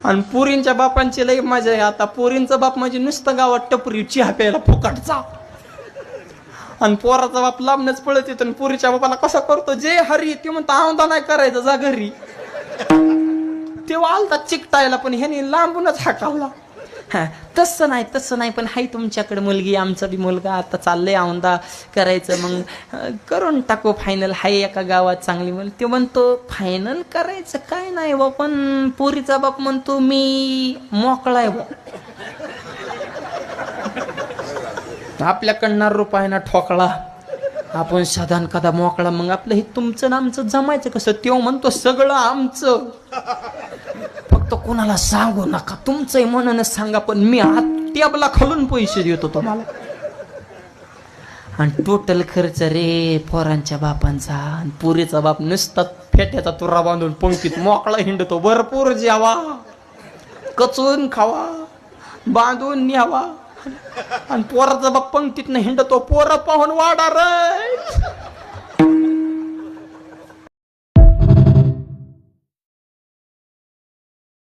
आणि पुरींच्या बापांची लई मजा आहे. आता पुरींचा बाप म्हणजे नुसतं गावात टपरी चहा प्यायला फुकटचा, आणि पोराचा बाप लांबनच पळत येतो. आणि पुरीच्या बापाला कसा करतो, जे हरी ते म्हणतो आमदा नाही करायचं, जा घरी. तेव्हा आलता चिकटायला, पण ह्याने लांबूनच हाकावला. हा, तसं नाही पण हाय तुमच्याकडे मुलगी, आमचा बी मुलगा आता चाललंय औंदा करायचं, मग करून टाकू फायनल, हाय एका गावात चांगली मुलगी. ते म्हणतो फायनल करायचं काय नाही बा, पण पोरीचा बाप म्हणतो मी मोकळा आहे बा, आपल्याकडनं रुपयाना ठोकळा, आपण साधारण कदा मोकळा. मग आपलं हे तुमचं ना आमचं जमायचं कसं? तेव्हा म्हणतो सगळं आमचं, फक्त कोणाला सांगू नका, तुमचंही म्हणून सांगा, पण मी टेबला खालून पैसे देतो तुम्हाला. आणि टोटल खर्च रे पोरांच्या बापांचा. आणि पुरीचा बाप नुसता फेट्याचा तुरा बांधून पंक्तीत मोकळा हिंडतो. भरपूर जेवा, कचून खावा, बांधून न्यावा. आणि पोराचा बाप पंक्तीत हिंडतो, पोरं पाहून वाडा रे.